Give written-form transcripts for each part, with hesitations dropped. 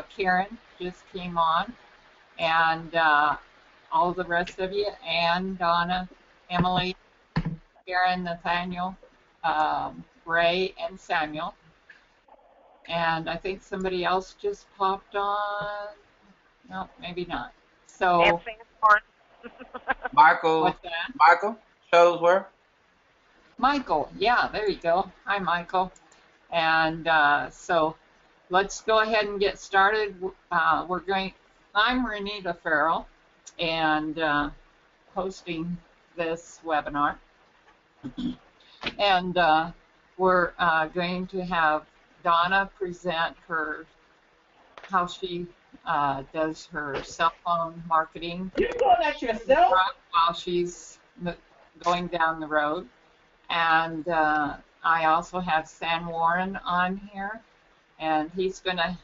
Karen just came on, and all the rest of you, Ann, Donna, Emily, Karen, Nathaniel, Ray, and Samuel. And I think somebody else just popped on. No, maybe not. So, Nancy Horn. Michael, what's that? Michael shows where? Michael. Yeah, there you go. Hi, Michael. And so let's go ahead and get started. I'm Renita Farrell, and hosting this webinar. And we're going to have Donna present how she does her cell phone marketing. You're doing that yourself? While she's going down the road. And I also have San Warren on here, and he's going to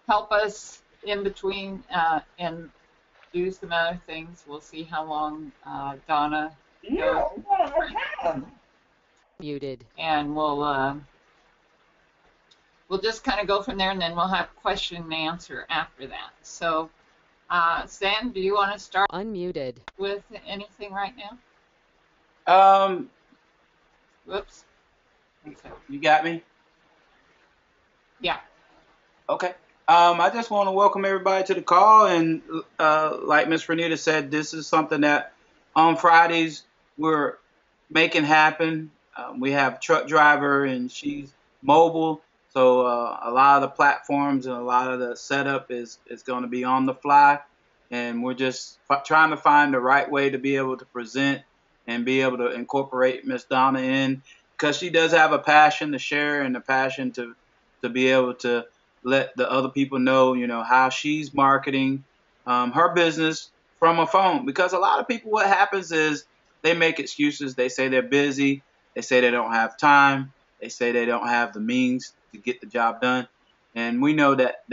help us in between and do some other things. We'll see how long Donna Yeah, what her time? Muted. And we'll just kind of go from there, and then we'll have question and answer after that. So, Sam, do you want to start Unmuted. with anything right now? Whoops. Okay. You got me? Yeah. Okay. I just want to welcome everybody to the call, and like Miss Renita said, this is something that on Fridays we're making happen. We have a truck driver, and she's mobile, so a lot of the platforms and a lot of the setup is going to be on the fly, and we're just trying to find the right way to be able to present and be able to incorporate Miss Donna in, because she does have a passion to share and a passion to be able to let the other people know, how she's marketing her business from a phone. Because a lot of people, what happens is they make excuses. They say they're busy. They say they don't have time. They say they don't have the means to get the job done. And we know that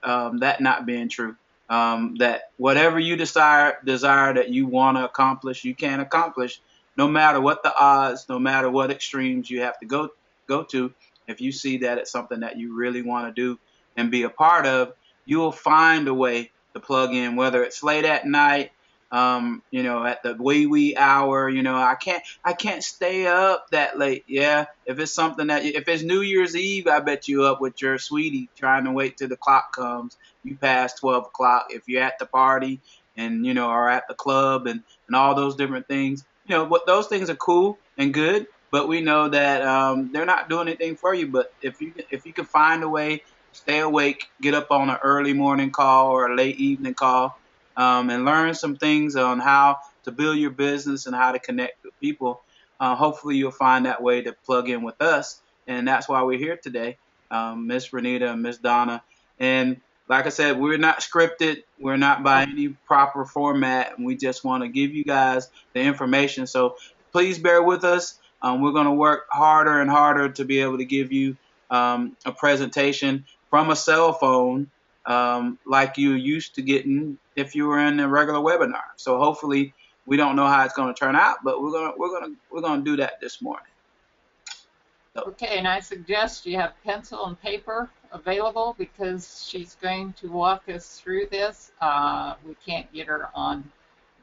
not being true. That whatever you desire that you want to accomplish, you can accomplish, no matter what the odds, no matter what extremes you have to go to. If you see that it's something that you really want to do and be a part of, you will find a way to plug in, whether it's late at night, at the wee hour. I can't stay up that late. Yeah, if it's something if it's New Year's Eve, I bet you up with your sweetie trying to wait till the clock comes. You pass 12 o'clock. If you're at the party and, or at the club and all those different things, what those things are cool and good, but we know that they're not doing anything for you. But if you can find a way, stay awake, get up on an early morning call or a late evening call, and learn some things on how to build your business and how to connect with people, hopefully you'll find that way to plug in with us. And that's why we're here today, Miss Renita and Miss Donna. And like I said, we're not scripted. We're not by any proper format. And we just want to give you guys the information. So please bear with us. We're going to work harder and harder to be able to give you a presentation from a cell phone, like you used to getting if you were in a regular webinar. So hopefully, we don't know how it's going to turn out, but we're gonna do that this morning. So. Okay, and I suggest you have pencil and paper available, because she's going to walk us through this. We can't get her on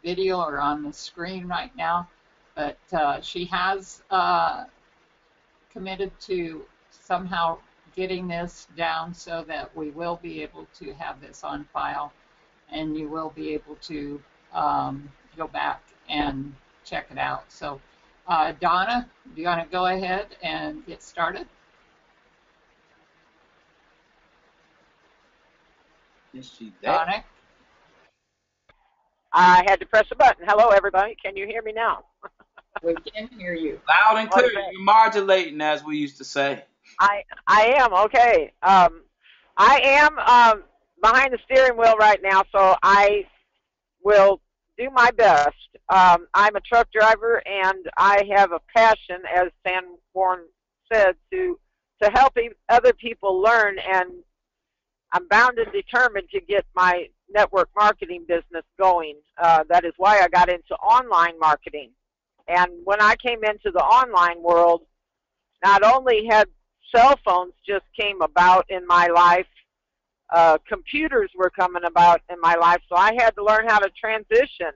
video or on the screen right now, but she has committed to somehow getting this down so that we will be able to have this on file, and you will be able to go back and check it out. So, Donna, do you want to go ahead and get started? Is she there? Donna? I had to press a button. Hello, everybody. Can you hear me now? We can hear you. Loud and clear. Okay. You're modulating, as we used to say. I am, okay. I am behind the steering wheel right now, so I will do my best. I'm a truck driver, and I have a passion, as Sanborn said, to help other people learn, and I'm bound and determined to get my network marketing business going. That is why I got into online marketing. And when I came into the online world, not only had cell phones just came about in my life, computers were coming about in my life, so I had to learn how to transition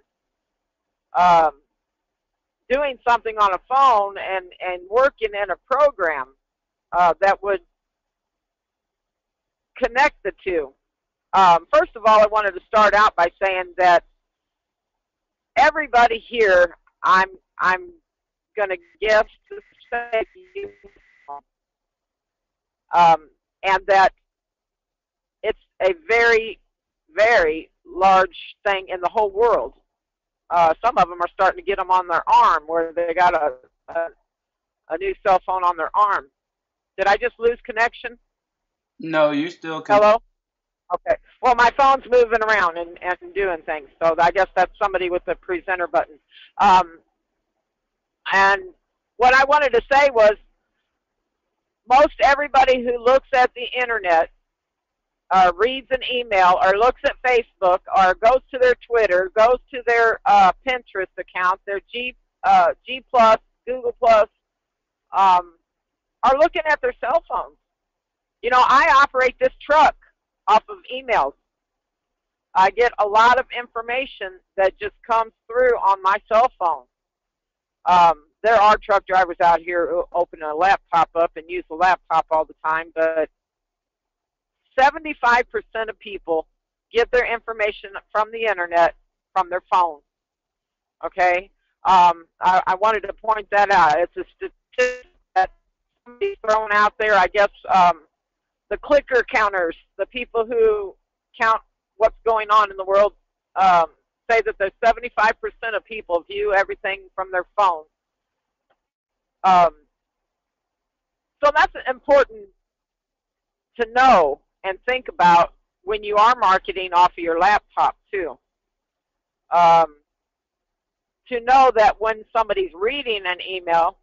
um, doing something on a phone and working in a program that would connect the two. First of all, I wanted to start out by saying that everybody here, I'm going to give to say you, and that it's a very, very large thing in the whole world. Some of them are starting to get them on their arm, where they got a new cell phone on their arm. Did I just lose connection? No, you still can. Hello? Okay. Well, my phone's moving around and doing things, so I guess that's somebody with the presenter button. And what I wanted to say was, most everybody who looks at the internet, reads an email, or looks at Facebook, or goes to their Twitter, goes to their Pinterest account, their G Plus, Google Plus, are looking at their cell phones. You know, I operate this truck off of emails. I get a lot of information that just comes through on my cell phone. There are truck drivers out here who open a laptop up and use the laptop all the time, but 75% of people get their information from the internet from their phone. Okay? I wanted to point that out. It's a statistic that somebody's thrown out there. I guess the clicker counters, the people who count what's going on in the world, say that there's 75% of people view everything from their phone. So that's important to know and think about when you are marketing off of your laptop too. To know that when somebody's reading an email,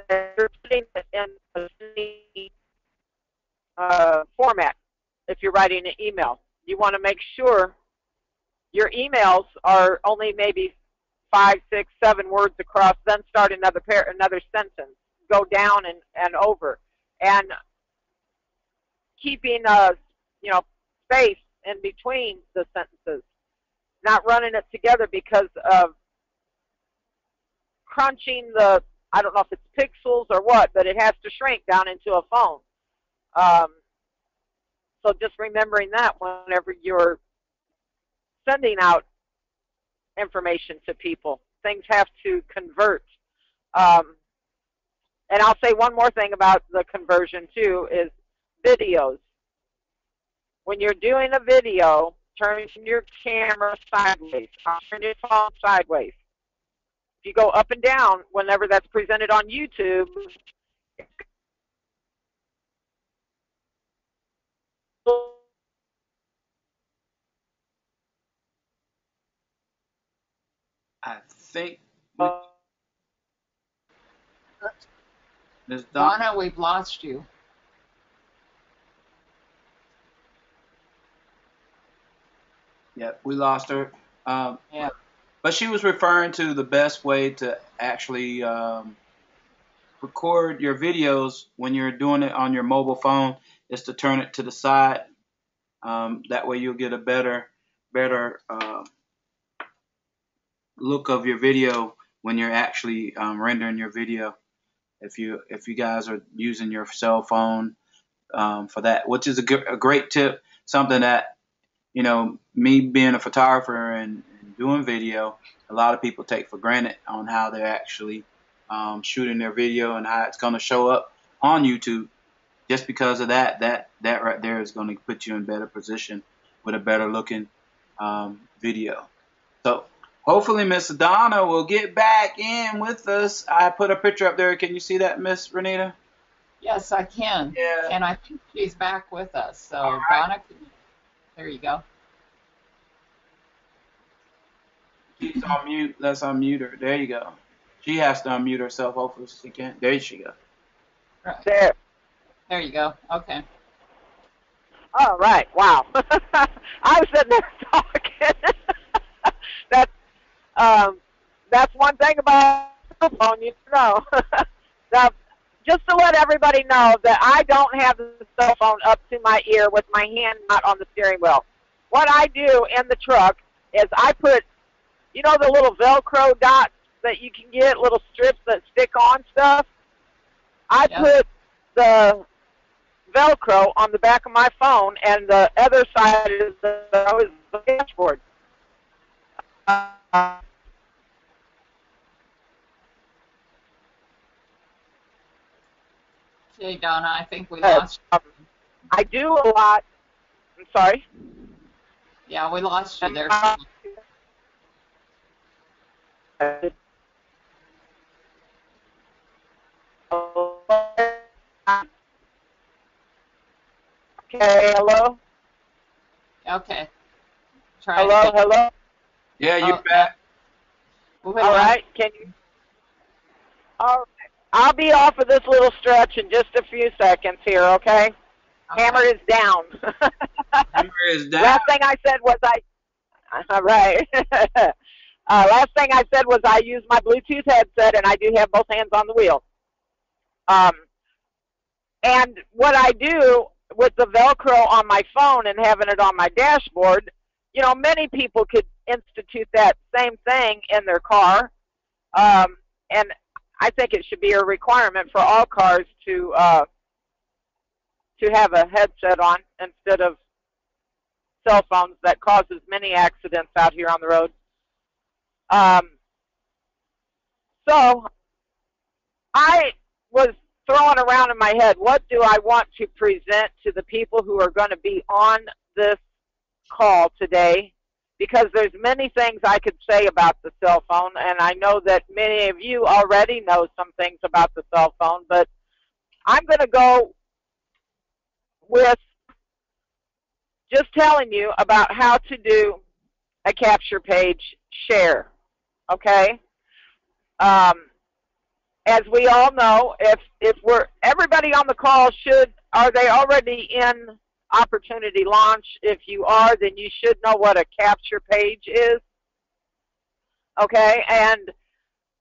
they're putting it in a format. If you're writing an email, you want to make sure your emails are only maybe 5, 6, 7 words across, then start another sentence, go down and over, and keeping space in between the sentences, not running it together because of crunching the, I don't know if it's pixels or what, but it has to shrink down into a phone. So just remembering that whenever you're sending out information to people, things have to convert. And I'll say one more thing about the conversion too, is videos. When you're doing a video, turn your camera sideways, turn your phone sideways. If you go up and down whenever that's presented on YouTube, I think Ms. Donna, we've lost you. Yeah, we lost her. Yeah. But she was referring to the best way to actually record your videos when you're doing it on your mobile phone is to turn it to the side. That way you'll get a better look of your video when you're actually rendering your video. If you guys are using your cell phone for that, which is a great tip, something that, you know, me being a photographer and doing video, a lot of people take for granted on how they're actually shooting their video and how it's going to show up on YouTube. Just because of that right there is going to put you in better position with a better looking video. So hopefully Miss Donna will get back in with us. I put a picture up there. Can you see that, Miss Renita? Yes, I can. Yeah. And I think she's back with us. So, All right. Donna, there you go. She's on mute. Let's unmute her. There you go. She has to unmute herself. Hopefully she can. There she goes. Right. there. There you go. Okay. All right. Wow. I was sitting there talking. That's one thing about the phone, you know. just to let everybody know that I don't have the cell phone up to my ear with my hand not on the steering wheel. What I do in the truck is I put, you know, the little Velcro dots that you can get, little strips that stick on stuff? I put the Velcro on the back of my phone, and the other side is the dashboard. Okay, Donna, I think we lost you. I do a lot. I'm sorry? Yeah, we lost you there. Okay, hello? Okay. Try Hello, again. hello? Yeah, you're back. All right, can you? All right. I'll be off of this little stretch in just a few seconds here, okay? Hammer is down. Hammer is down. Last thing I said was all right. Last thing I said was I use my Bluetooth headset, and I do have both hands on the wheel. And what I do with the Velcro on my phone and having it on my dashboard, you know, many people could institute that same thing in their car. And I think it should be a requirement for all cars to have a headset on instead of cell phones that causes many accidents out here on the road. So I was throwing around in my head, what do I want to present to the people who are going to be on this call today? Because there's many things I could say about the cell phone, and I know that many of you already know some things about the cell phone, but I'm going to go with just telling you about how to do a capture page share, okay? As we all know, if everybody on the call are they already in opportunity launch? If you are, then you should know what a capture page is, okay? And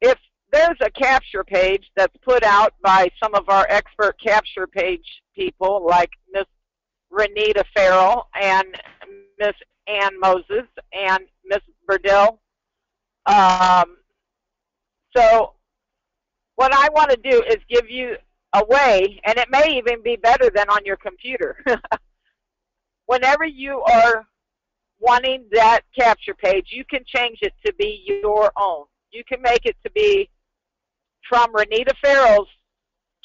if there's a capture page that's put out by some of our expert capture page people like Miss Renita Farrell and Miss Ann Moses and Miss Burdell. So what I want to do is give you a way, and it may even be better than on your computer. Whenever you are wanting that capture page, you can change it to be your own. You can make it to be from Renita Farrell's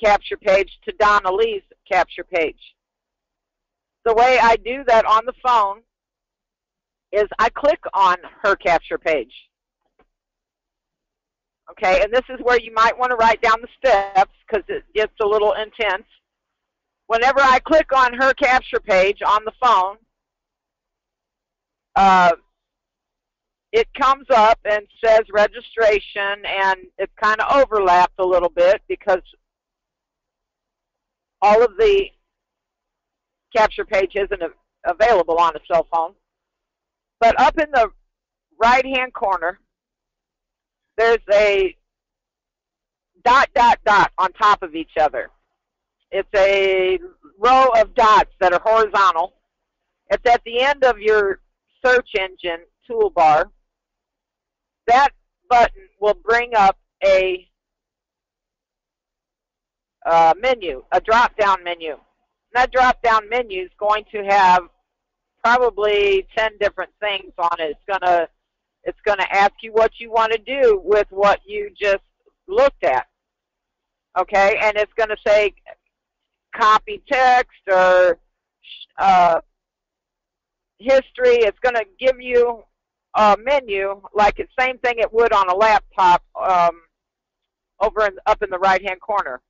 capture page to Donna Lee's capture page. The way I do that on the phone is I click on her capture page. Okay, and this is where you might want to write down the steps because it gets a little intense. Whenever I click on her capture page on the phone, it comes up and says registration, and it's kind of overlapped a little bit because all of the capture page isn't available on a cell phone. But up in the right-hand corner, there's a dot, dot, dot on top of each other. It's a row of dots that are horizontal. It's at the end of your search engine toolbar. That button will bring up a menu, a drop-down menu. That drop-down menu is going to have probably 10 different things on it. It's gonna ask you what you want to do with what you just looked at. Okay, and it's gonna say copy text or history. It's gonna give you a menu like the same thing it would on a laptop up in the right-hand corner.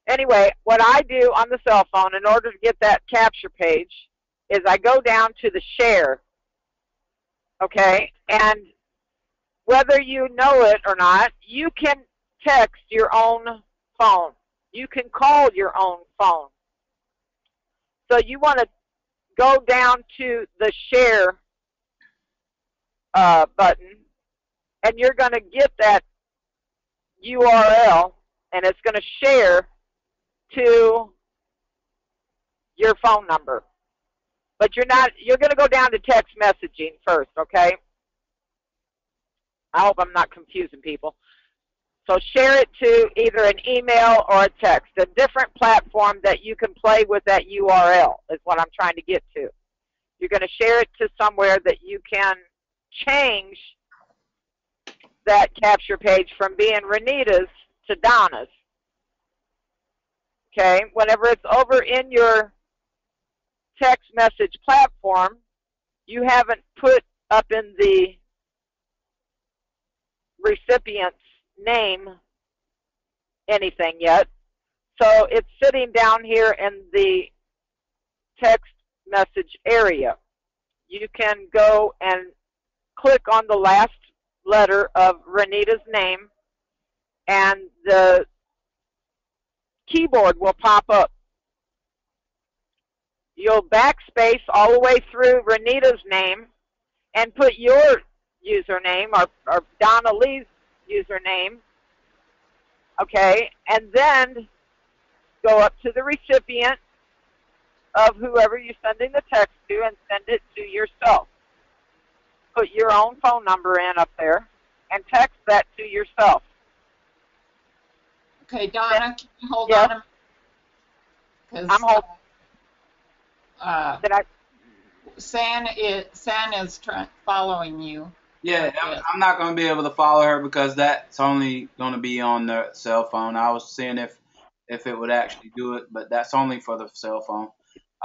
Anyway, what I do on the cell phone in order to get that capture page is I go down to the share, okay? And whether you know it or not, you can text your own phone. You can call your own phone. So you want to go down to the share button, and you're going to get that URL, and it's going to share to your phone number. But you're going to go down to text messaging first, okay? I hope I'm not confusing people. So share it to either an email or a text, a different platform that you can play with that URL is what I'm trying to get to. You're going to share it to somewhere that you can change that capture page from being Renita's to Donna's. Okay? Whenever it's over in your text message platform, you haven't put up in the recipient's name anything yet. So it's sitting down here in the text message area. You can go and click on the last letter of Renita's name, and the keyboard will pop up. You'll backspace all the way through Renita's name and put your username or Donna Lee's username, okay, and then go up to the recipient of whoever you're sending the text to and send it to yourself. Put your own phone number in up there and text that to yourself. Okay, Donna, can you hold Yes. on a minute? I'm holding. Did I? San is following you. Yeah, I'm not going to be able to follow her because that's only going to be on the cell phone. I was seeing if it would actually do it, but that's only for the cell phone.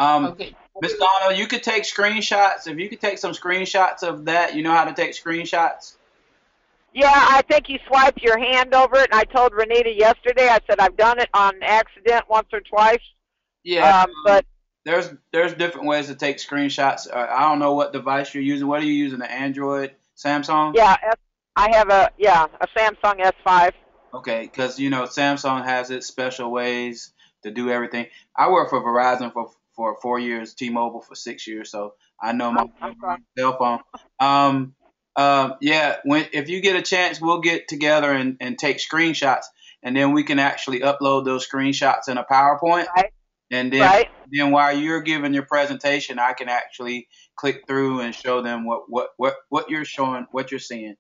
Okay. Miss Donna, you could take screenshots. If you could take some screenshots of that, you know how to take screenshots? Yeah, I think you swipe your hand over it, and I told Renita yesterday, I said I've done it on accident once or twice. Yeah, but there's different ways to take screenshots. I don't know what device you're using. What are you using, an Android, Samsung? Yeah, I have a Samsung S5. Okay, because, Samsung has its special ways to do everything. I worked for Verizon for 4 years, T-Mobile for 6 years, so I know my cell phone. If you get a chance, we'll get together and take screenshots, and then we can actually upload those screenshots in a PowerPoint. Right. And then while you're giving your presentation, I can actually click through and show them what you're showing, what you're seeing.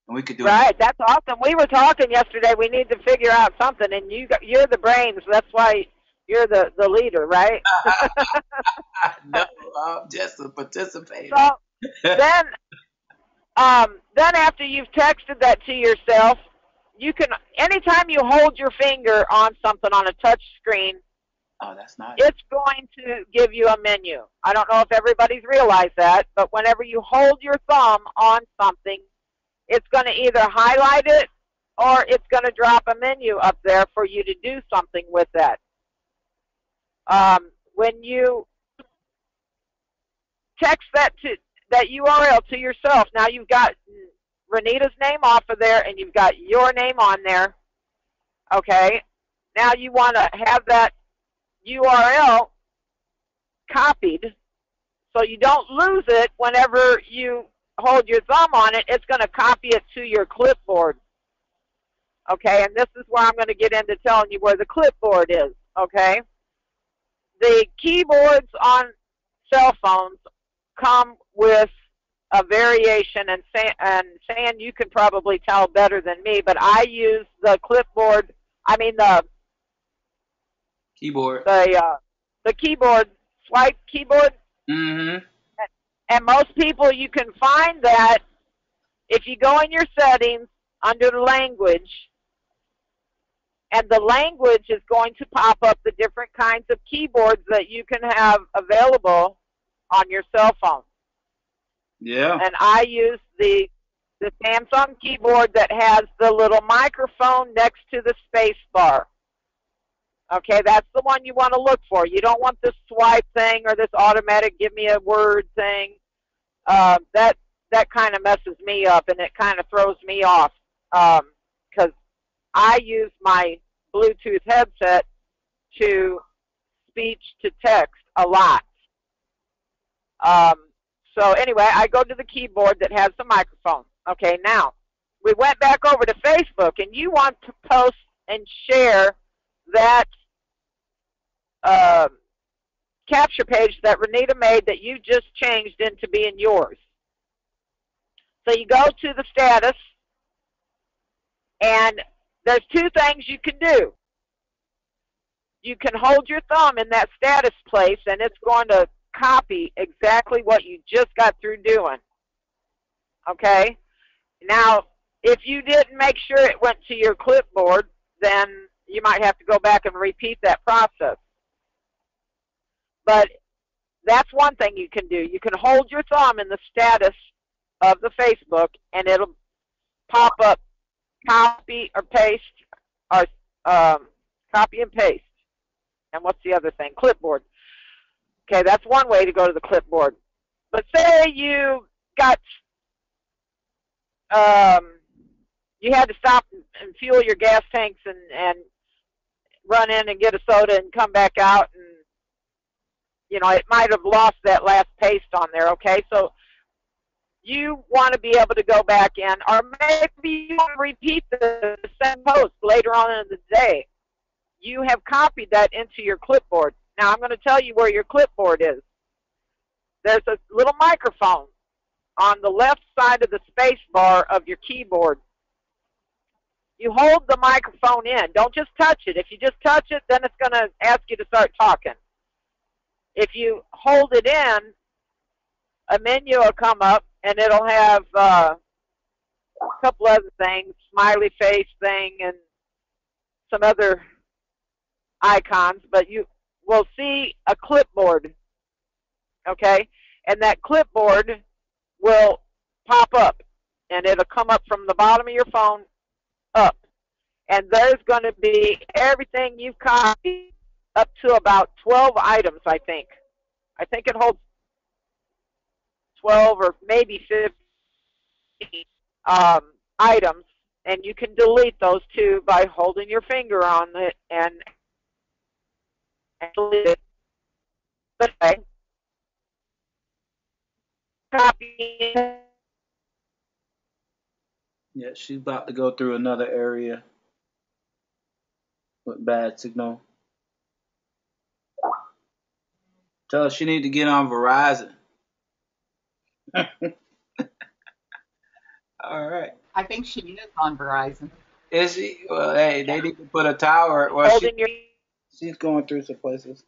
And we could do Right, that's awesome. We were talking yesterday. We need to figure out something, and you're the brains. That's why you're the leader, right? No, I'm just a participator. So then after you've texted that to yourself, you can anytime you hold your finger on something on a touch screen, Oh, that's nice. it's going to give you a menu. I don't know if everybody's realized that, but whenever you hold your thumb on something, it's going to either highlight it or it's going to drop a menu up there for you to do something with that. When you text that URL to yourself, now you've got Renita's name off of there and you've got your name on there. Okay. Now you want to have that URL copied so you don't lose it whenever you hold your thumb on it. It's going to copy it to your clipboard. Okay, and this is where I'm going to get into telling you where the clipboard is. Okay, the keyboards on cell phones come with a variation, and San, you can probably tell better than me, but I use the clipboard. I mean the keyboard. The keyboard, swipe keyboard. Mm-hmm. And most people, you can find that if you go in your settings under the language, and the language is going to pop up the different kinds of keyboards that you can have available on your cell phone. Yeah. And I use the Samsung keyboard that has the little microphone next to the space bar. Okay, that's the one you want to look for. You don't want this swipe thing or this automatic give me a word thing. That kind of messes me up and it kind of throws me off because I use my Bluetooth headset to speech to text a lot. So anyway, I go to the keyboard that has the microphone. Okay, now we went back over to Facebook, and you want to post and share that uh, capture page that Renita made that you just changed into being yours. So you go to the status, and there's two things you can do. You can hold your thumb in that status place, and it's going to copy exactly what you just got through doing. Okay? Now, if you didn't make sure it went to your clipboard, then you might have to go back and repeat that process. But that's one thing you can do. You can hold your thumb in the status of the Facebook, and it'll pop up copy or paste, or copy and paste. And what's the other thing? Clipboard. Okay, that's one way to go to the clipboard. But say you got, you had to stop and fuel your gas tanks and run in and get a soda and come back out, and you know, it might have lost that last paste on there, okay? So you want to be able to go back in, or maybe you want to repeat the same post later on in the day. You have copied that into your clipboard. Now I'm going to tell you where your clipboard is. There's a little microphone on the left side of the space bar of your keyboard. You hold the microphone in. Don't just touch it. If you just touch it, then it's going to ask you to start talking. If you hold it in, a menu will come up, and it'll have a couple other things, smiley face thing, and some other icons, but you will see a clipboard, okay? And that clipboard will pop up, and it'll come up from the bottom of your phone up. And there's going to be everything you've copied up to about 12 items, I think. I think it holds 12 or maybe 15 items, and you can delete those too by holding your finger on it and delete it. But copy. Yeah, she's about to go through another area with bad signal. Tell her she need to get on Verizon. All right. I think she is on Verizon. Is she? Well, hey, they need to put a tower. Well, Holding your. she's going through some places.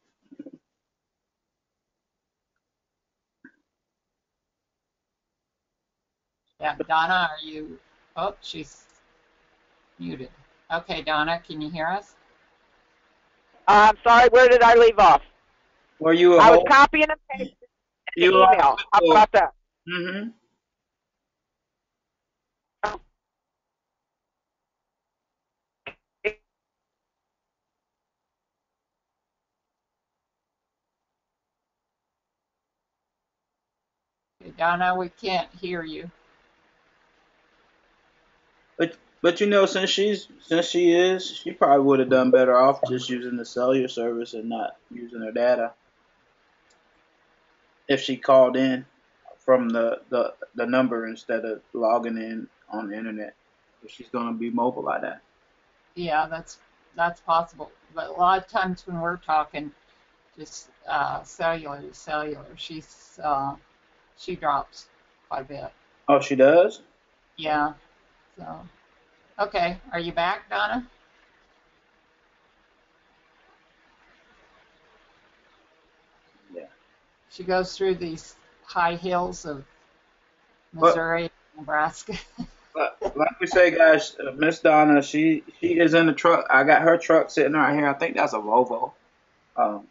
Yeah, Donna, are you? Oh, she's muted. Okay, Donna, can you hear us? I'm sorry, where did I leave off? Were you? I was copying and pasting the You email. How about that? Mm-hmm. Okay, Donna, we can't hear you. But you know, since she probably would have done better off just using the cellular service and not using her data. If she called in from the number instead of logging in on the internet, if she's gonna be mobile like that. Yeah, that's possible. But a lot of times when we're talking, just cellular to cellular, she drops quite a bit. Oh, she does? Yeah. So, okay, are you back, Donna? Yeah. She goes through these high hills of Missouri, Nebraska. Like we say, guys, Miss Donna, she is in the truck. I got her truck sitting right here. I think that's a Volvo.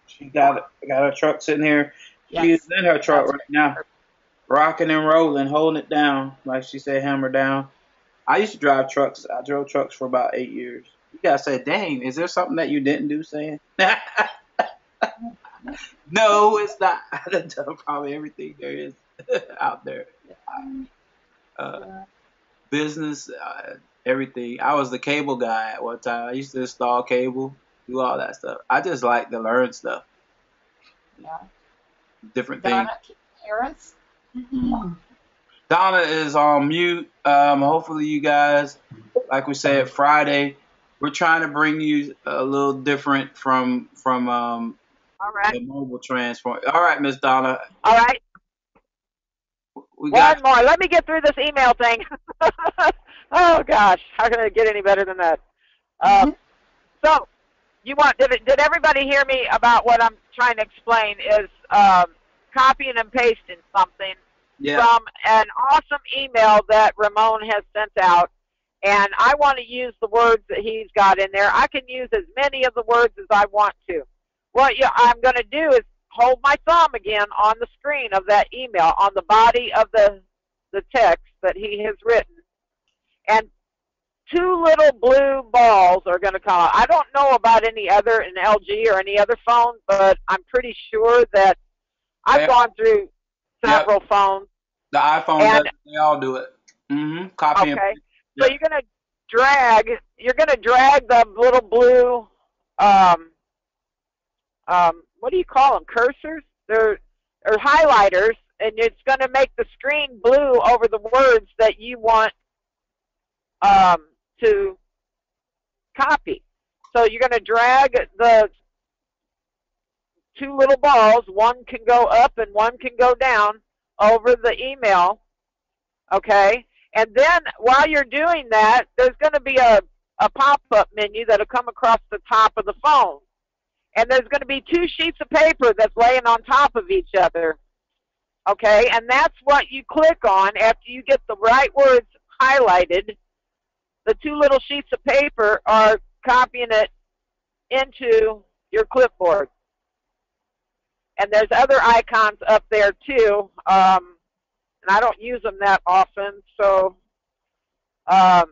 She got her truck sitting here. Yes, She is in her truck that's right now, rocking and rolling, holding it down, like she said, hammer down. I used to drive trucks. I drove trucks for about 8 years. You gotta say, dang, is there something that you didn't do, Sam? No, it's not. I've done probably everything there is out there. Business, everything. I was the cable guy at one time. I used to install cable, do all that stuff. I just like to learn stuff, Yeah. different things. Donna, can you hear us? Donna is on mute. Hopefully you guys, like we said, Friday, we're trying to bring you a little different from All right. The mobile transform. All right, Miss Donna, All right. we One got. more. Let me get through this email thing. Oh gosh, how can it get any better than that? So, did everybody hear me about what I'm trying to explain? Is copying and pasting something Yeah. from an awesome email that Ramon has sent out, and I want to use the words that he's got in there. I can use as many of the words as I want to. What I'm going to do is hold my thumb again on the screen of that email, on the body of the text that he has written, and two little blue balls are going to come out. I don't know about any other, an LG or any other phone, but I'm pretty sure that I've gone through several phones. The iPhone and, does. They all do it. Copy and okay. paste. So Yep. you're going to drag the little blue, what do you call them? Cursors? They're highlighters, and it's going to make the screen blue over the words that you want to copy. So you're going to drag the two little balls. One can go up and one can go down over the email. Okay? And then while you're doing that, there's going to be a pop-up menu that'll come across the top of the phone. And there's going to be two sheets of paper that's laying on top of each other. Okay? And that's what you click on after you get the right words highlighted. The two little sheets of paper are copying it into your clipboard. And there's other icons up there too. And I don't use them that often. So then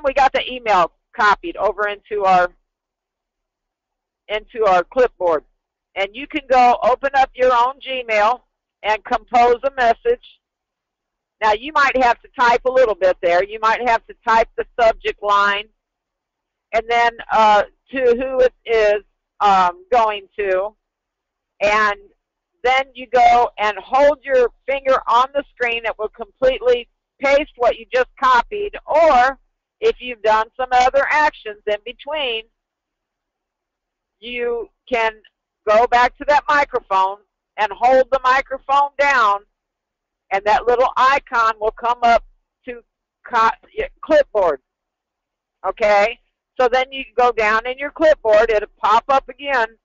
we got the email copied over into our clipboard. And you can go open up your own Gmail and compose a message. Now, you might have to type a little bit there. You might have to type the subject line and then to who it is going to. And then you go and hold your finger on the screen. It will completely paste what you just copied. Or if you've done some other actions in between, you can go back to that microphone and hold the microphone down, and that little icon will come up to clipboard. Okay? So then you go down in your clipboard, it'll pop up again,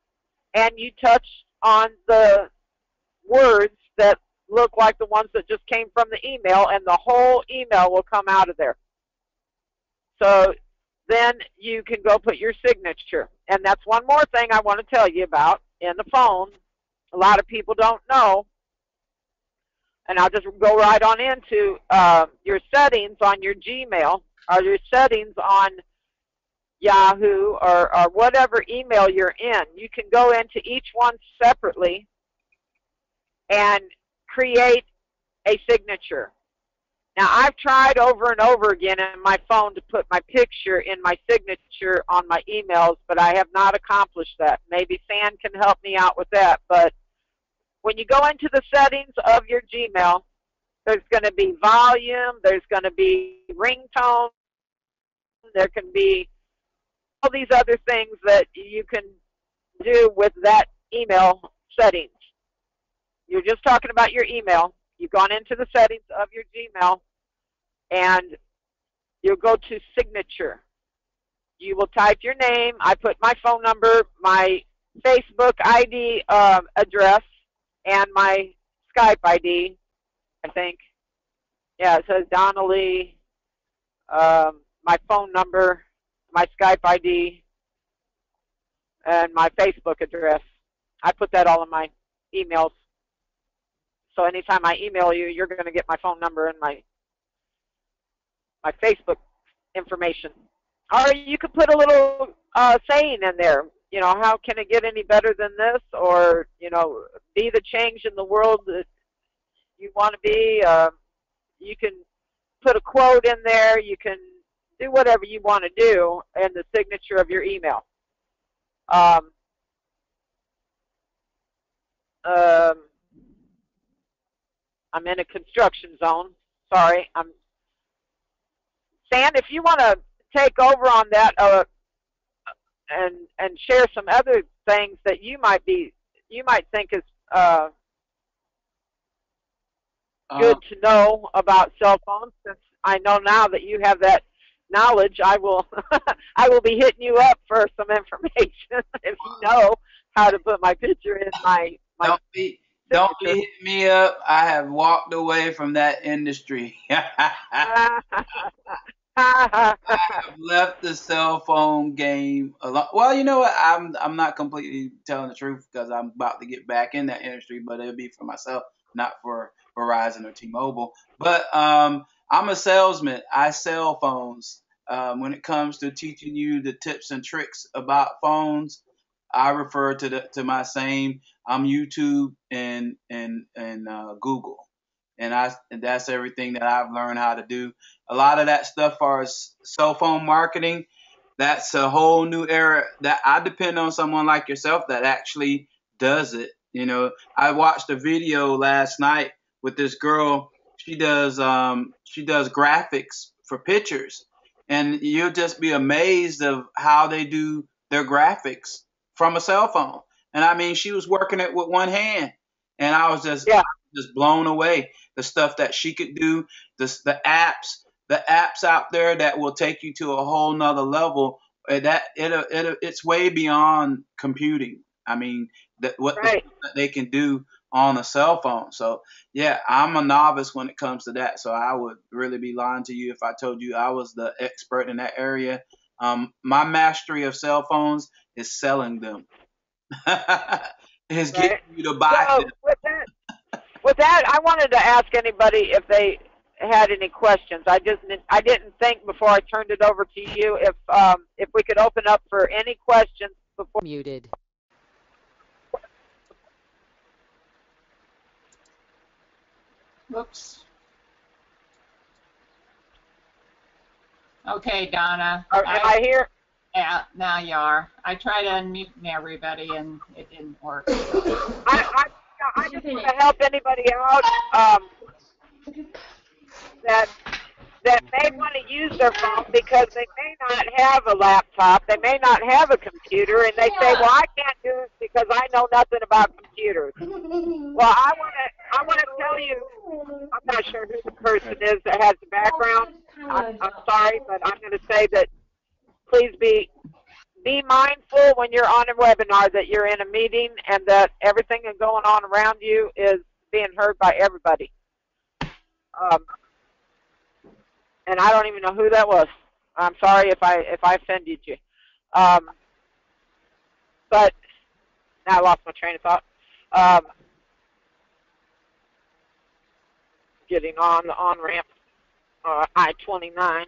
and you touch on the words that look like the ones that just came from the email, and the whole email will come out of there. So then you can go put your signature. And that's one more thing I want to tell you about in the phone. A lot of people don't know. And I'll just go right on into your settings on your Gmail, or your settings on Yahoo, or whatever email you're in. You can go into each one separately and create a signature. Now, I've tried over and over again in my phone to put my picture in my signature on my emails, but I have not accomplished that. Maybe San can help me out with that. But when you go into the settings of your Gmail, there's going to be volume, there's going to be ringtone, there can be all these other things that you can do with that email settings. You're just talking about your email. You've gone into the settings of your Gmail, and you'll go to signature. You will type your name. I put my phone number, my Facebook ID address, and my Skype ID, I think. Yeah, it says Donna Lee, my phone number, my Skype ID, and my Facebook address. I put that all in my emails. So anytime I email you, you're going to get my phone number and my Facebook information. Or you could put a little saying in there. You know, how can it get any better than this? Or, you know, be the change in the world that you want to be. You can put a quote in there. You can do whatever you want to do in the signature of your email. I'm in a construction zone. Sorry. Stan, if you want to take over on that and share some other things that you might think is good to know about cell phones. Since I know now that you have that knowledge, I will I will be hitting you up for some information if you know how to put my picture in my Don't be don't be signature. hitting me up. I have walked away from that industry. I've left the cell phone game alone. Well, you know what? I'm not completely telling the truth because I'm about to get back in that industry, but it'll be for myself, not for Verizon or T-Mobile. But I'm a salesman. I sell phones. When it comes to teaching you the tips and tricks about phones, I refer to my same. I'm YouTube and Google, and that's everything that I've learned how to do. A lot of that stuff, as far as cell phone marketing, that's a whole new era that I depend on someone like yourself that actually does it. You know, I watched a video last night with this girl. She does graphics for pictures, and you'll just be amazed of how they do their graphics from a cell phone. And I mean, she was working it with one hand, and I Yeah, was just blown away. The stuff that she could do, the apps out there that will take you to a whole nother level. It's way beyond computing. I mean, the right. stuff that they can do on a cell phone. So yeah, I'm a novice when it comes to that. So I would really be lying to you if I told you I was the expert in that area. My mastery of cell phones is selling them. Is getting Right. you to buy So them. with that, I wanted to ask anybody if they had any questions. I didn't think before I turned it over to you if we could open up for any questions before. Muted. Whoops. Okay, Donna. Am I here? Yeah, now you are. I tried unmuting everybody and it didn't work. I just want to help anybody out that may want to use their phone because they may not have a laptop, they may not have a computer, and they say, "Well, I can't do this because I know nothing about computers." Well, I want to tell you, I'm not sure who the person is that has the background. I'm sorry, but I'm going to say that please be mindful when you're on a webinar that you're in a meeting and that everything that's going on around you is being heard by everybody. And I don't even know who that was. I'm sorry if I offended you. But now I lost my train of thought. Getting on the on-ramp, I-29.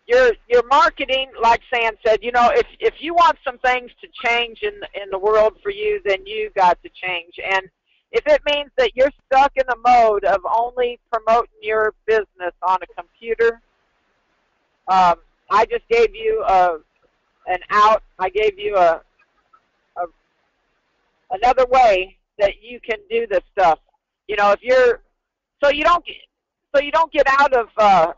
Your marketing, like Sam said, you know, if you want some things to change in the world for you, then you got to change. And if it means that you're stuck in the mode of only promoting your business on a computer, I just gave you an out. I gave you another way that you can do this stuff. You know, if you're so you don't get out of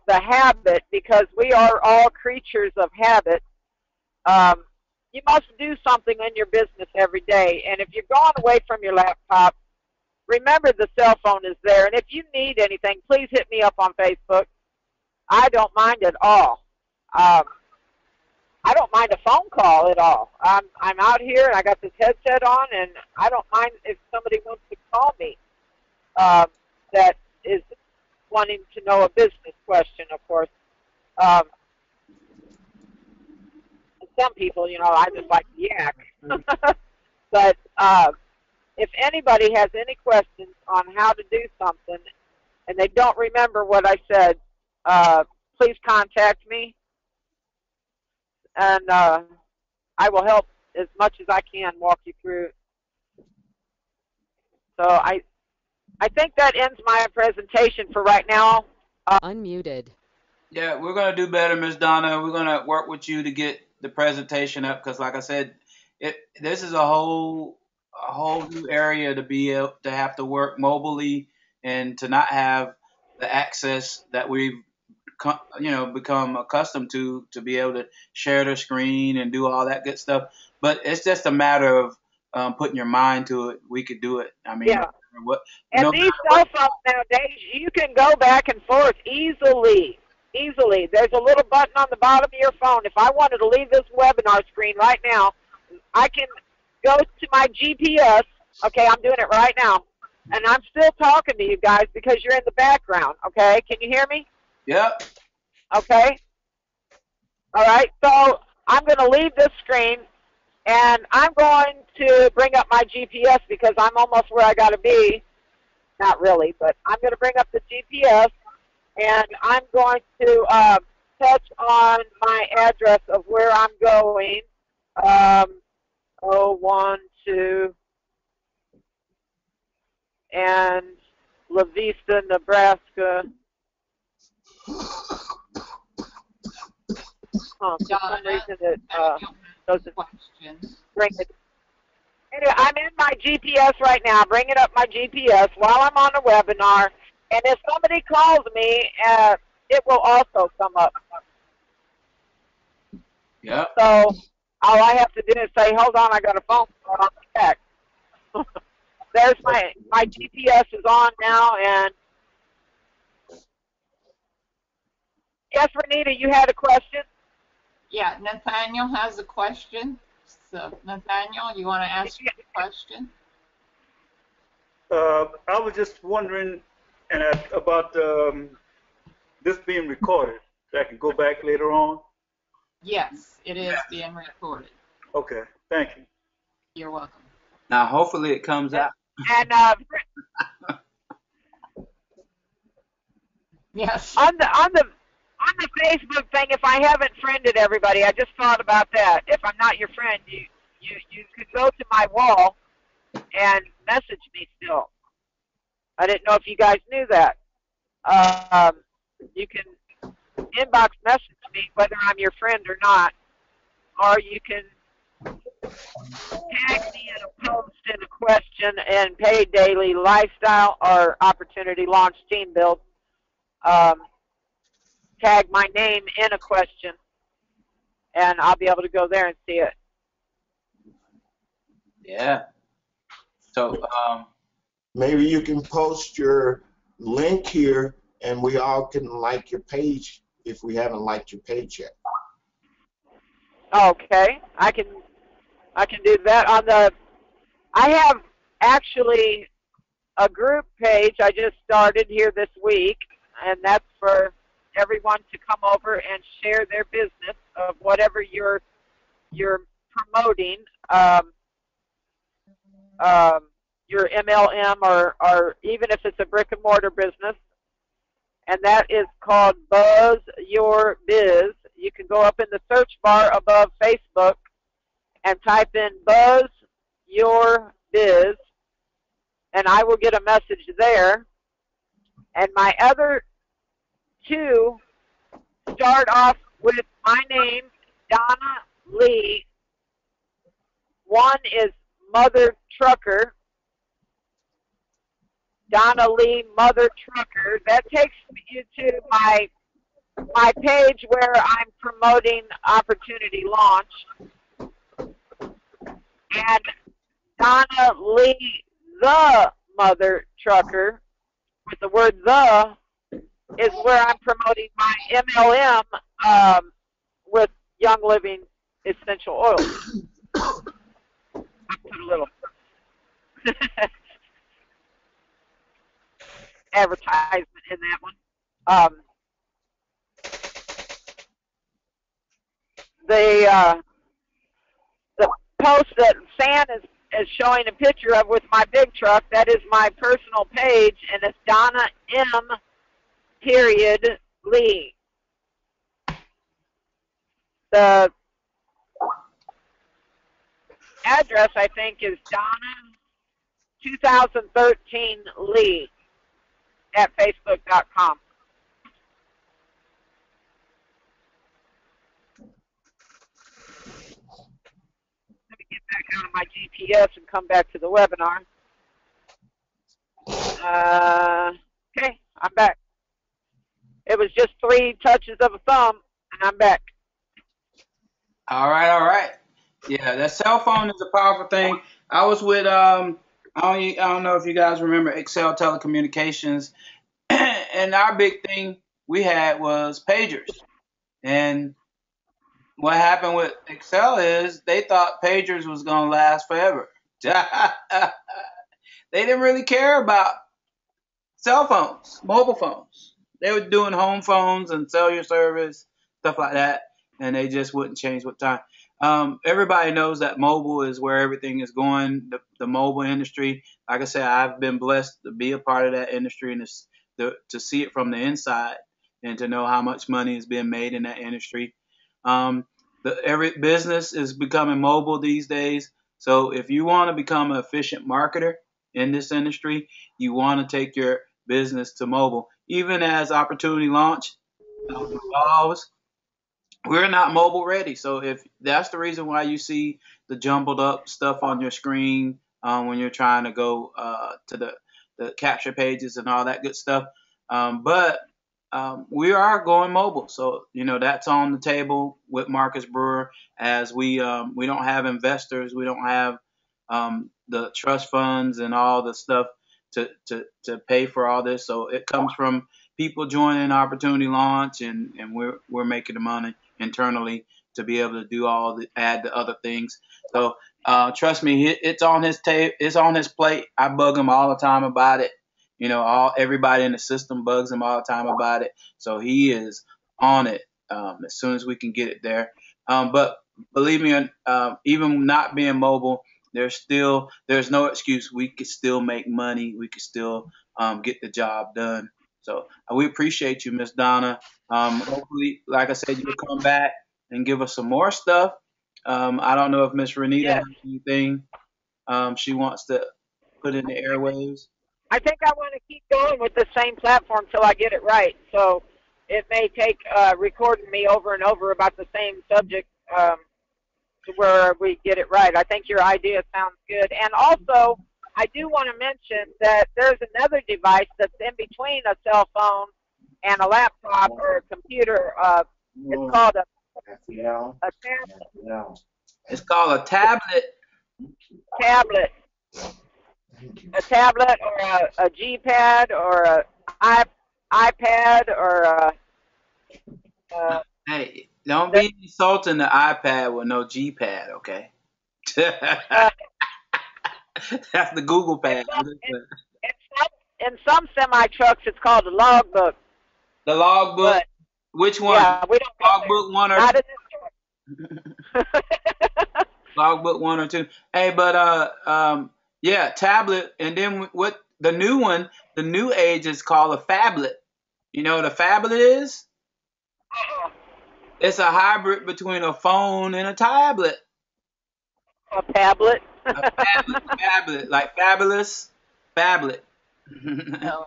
the habit, because we are all creatures of habit. You must do something in your business every day, and if you're going away from your laptop, remember the cell phone is there. And if you need anything, please hit me up on Facebook. I don't mind at all. I don't mind a phone call at all. I'm out here and I got this headset on, and I don't mind if somebody wants to call me. That is wanting to know a business question, of course. Um, some people, you know, I just like to yak. But if anybody has any questions on how to do something and they don't remember what I said, please contact me, and I will help as much as I can walk you through it. So I think that ends my presentation for right now. Unmuted. Yeah, we're gonna do better, Miss Donna. We're gonna work with you to get the presentation up because, like I said, this is a whole new area to be able to have to work mobily and to not have the access that we've become accustomed to be able to share their screen and do all that good stuff. But it's just a matter of putting your mind to it. We could do it. I mean, Yeah. what, And no these matter cell what. phones nowadays, you can go back and forth easily. Easily. There's a little button on the bottom of your phone. If I wanted to leave this webinar screen right now, I can go to my GPS. Okay, I'm doing it right now. And I'm still talking to you guys because you're in the background. Okay, can you hear me? Yep. Okay. All right. So I'm going to leave this screen, and I'm going to bring up my GPS because I'm almost where I got to be. Not really, but I'm going to bring up the GPS, and I'm going to touch on my address of where I'm going. 012 and La Vista, Nebraska. For some Donna, reason it Daniel has a doesn't question. bring it. Anyway, I'm in my GPS right now, bringing up my GPS while I'm on a webinar. And if somebody calls me, it will also come up. Yep. So all I have to do is say, hold on, I got a phone call on the text. There's my GPS is on now. And yes, Renita, you had a question? Yeah, Nathaniel has a question. So, Nathaniel, you want to ask your question? I was just wondering about this being recorded. So I can go back later on. Yes, it is being recorded. Okay, thank you. You're welcome. Now, hopefully it comes out. And Yes. on the Facebook thing, if I haven't friended everybody, I just thought about that. If I'm not your friend, you could go to my wall and message me still. I didn't know if you guys knew that. You can inbox message me whether I'm your friend or not, or you can tag me in a post and a question and paid daily lifestyle or opportunity launch team build. Tag my name in a question, and I'll be able to go there and see it. Yeah. So, maybe you can post your link here, and we all can like your page if we haven't liked your page yet. Okay, I can do that on the. I have actually a group page I just started here this week, and that's for everyone to come over and share their business of whatever you're promoting, your MLM or even if it's a brick and mortar business, and that is called Buzz Your Biz. You can go up in the search bar above Facebook and type in Buzz Your Biz, and I will get a message there. And my other two start off with my name, Donna Lee. One is Mother Trucker, Donna Lee Mother Trucker. That takes you to my page where I'm promoting Opportunity Launch. And Donna Lee the Mother Trucker, with the word the, is where I'm promoting my MLM with Young Living Essential Oils. I put a little advertisement in that one. The post that San is showing a picture of with my big truck, that is my personal page, and it's Donna M. period Lee. The address, I think, is Donna 2013 Lee at Facebook.com. Let me get back out of my GPS and come back to the webinar. Okay, I'm back. it was just 3 touches of a thumb, and I'm back. All right, all right. Yeah, that cell phone is a powerful thing. I was with I don't know if you guys remember Excel Telecommunications, and our big thing we had was pagers. And what happened with Excel is they thought pagers was gonna last forever. They didn't really care about cell phones, mobile phones. They were doing home phones and cellular service, stuff like that, and they just wouldn't change with time. Everybody knows that mobile is where everything is going. The mobile industry, like I said, I've been blessed to be a part of that industry and to see it from the inside and to know how much money is being made in that industry. Um, every business is becoming mobile these days. So if you want to become an efficient marketer in this industry, you want to take your business to mobile. Even as opportunity launch evolves, we're not mobile ready. So if that's the reason why you see the jumbled up stuff on your screen when you're trying to go to the capture pages and all that good stuff. But we are going mobile. So, that's on the table with Marcus Brewer as we don't have investors. We don't have the trust funds and all the stuff to pay for all this. So it comes from people joining Opportunity Launch, and we're making the money internally to be able to do add the other things. So trust me, it's on his tape, it's on his plate. I bug him all the time about it. Everybody in the system bugs him all the time about it. So he is on it as soon as we can get it there. But believe me, even not being mobile, there's no excuse. We could still make money. We could still get the job done. So we appreciate you, Miss Donna. Hopefully, like I said, you'll come back and give us some more stuff. I don't know if Miss Renita Yes. has anything she wants to put in the airwaves. I think I want to keep going with the same platform till I get it right. So it may take recording me over and over about the same subject to where we get it right. I think your idea sounds good. And also, I do want to mention that there's another device that's in between a cell phone and a laptop or a computer. It's called a tablet. It's called a tablet. Tablet. A tablet or a G-pad or a iPad or a Hey, don't be insulting the iPad with no G-pad, okay? That's the Google pad. in some semi-trucks, it's called a logbook. The logbook. Which one? Yeah, we don't Logbook 1 or not 2? in this truck. Logbook 1 or 2. Hey, but yeah, tablet, and then what? The new age is called a phablet. You know what a phablet is? It's a hybrid between a phone and a tablet. A tablet. A phablet, like fabulous, phablet. Oh, man.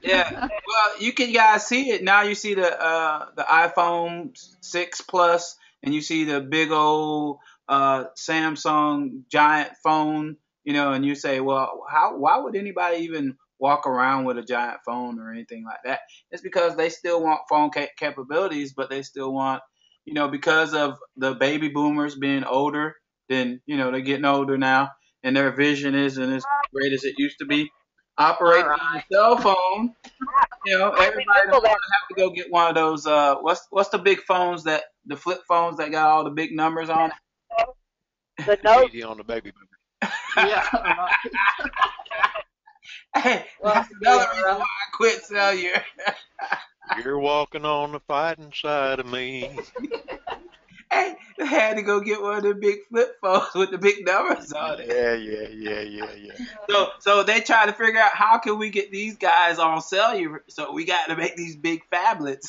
Yeah. Well, you can guys see it now. You see the iPhone 6 Plus, and you see the big old Samsung giant phone. And you say, well, why would anybody even walk around with a giant phone or anything like that? It's because they still want phone capabilities, but they still want, because of the baby boomers being older, then, they're getting older now, and their vision isn't as great as it used to be. Operating on a cell phone, everybody don't want to have to go get one of those. What's the big phones the flip phones that got all the big numbers on it? The note. Easy on the baby boomer. Yeah. Hey, that's another reason why I quit cellular. You're walking on the fighting side of me. Hey, they had to go get one of the big flip phones with the big numbers on it. Yeah. So they try to figure out how can we get these guys on cellular. So we got to make these big phablets.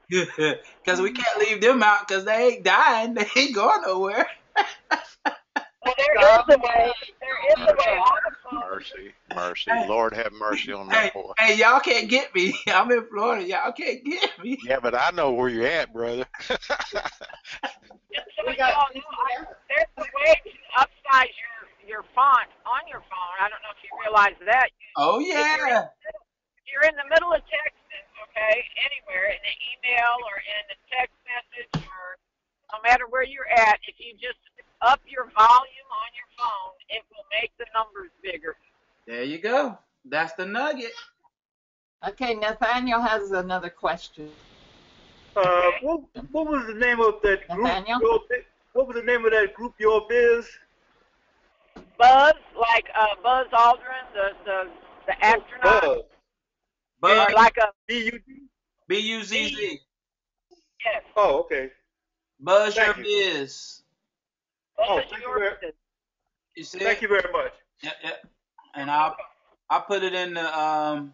Because we can't leave them out because they ain't dying. They ain't going nowhere. Well, there is a way. There is a way. Mercy. Lord have mercy on that boy. Hey, y'all can't get me. I'm in Florida. Y'all can't get me. Yeah, but I know where you're at, brother. There's a way to upsize your font on your phone. I don't know if you realize that. Oh, yeah. you're in the middle of texting, okay, anywhere in an email or in a text message or no matter where you're at, if you just up your volume on your phone, it will make the numbers bigger. There you go. That's the nugget. Okay, Nathaniel has another question. What was the name of that group? Nathaniel? What was the name of that group? Your Biz? Buzz, like Buzz Aldrin, the astronaut, Buzz. or like a B-U-D? B-U-Z-Z. yes. Oh, okay. Buzz your Thank you. biz. Buzz thank your you business. You see Thank it? you very much. Yep. And I'll put it in the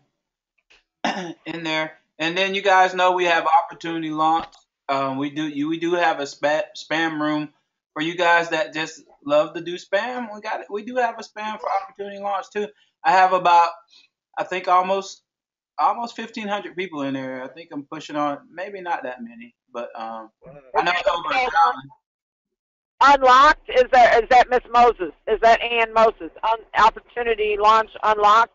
in there. And then you guys know we have opportunity launch. We do have a spam room for you guys that just love to do spam. We do have a spam for opportunity launch too. I have about, I think almost 1,500 people in there. I think I'm pushing on, maybe not that many, but I know it's over 1,000. Unlocked, is that Miss Moses? Is that Ann Moses? Opportunity launch unlocked?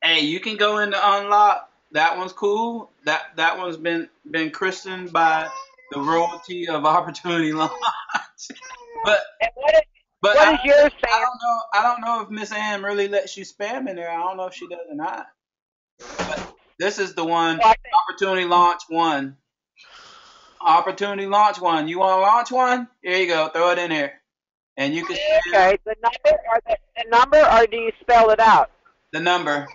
Hey, you can go into unlock. That one's cool. That one's been christened by the royalty of opportunity launch. but And what is yours, Sam? I don't know if Miss Ann really lets you spam in there. I don't know if she does or not. But this is the one, opportunity launch one. Opportunity launch one. You want to launch one? Here you go. Throw it in here, and you can. Okay, the number, or do you spell it out? The number.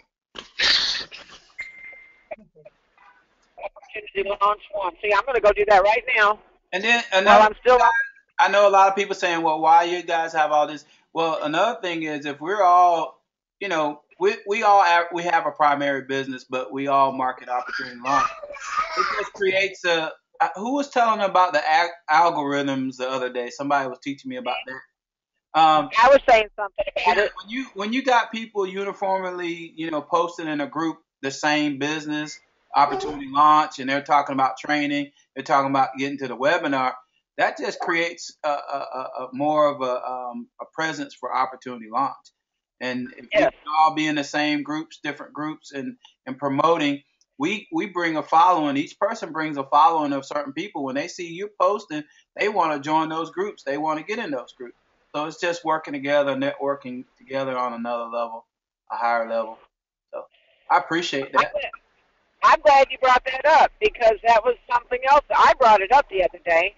Opportunity launch one. See, I'm going to go do that right now. And then I know a lot of people saying, well, why you guys have all this? Well, another thing is if we're all, we have a primary business, but we all market opportunity launch. It just creates who was telling about the algorithms the other day? Somebody was teaching me about that. I was saying something about it. When you got people uniformly, posting in a group the same business, opportunity launch, and they're talking about training, they're talking about getting to the webinar, that just creates a more of a presence for opportunity launch. And if you all be in the same groups, different groups, and promoting, we bring a following. Each person brings a following of certain people. When they see you posting, they want to join those groups. They want to get in those groups. So it's just working together, networking together on another level, a higher level. So I appreciate that. I'm glad you brought that up because that was something else. I brought it up the other day.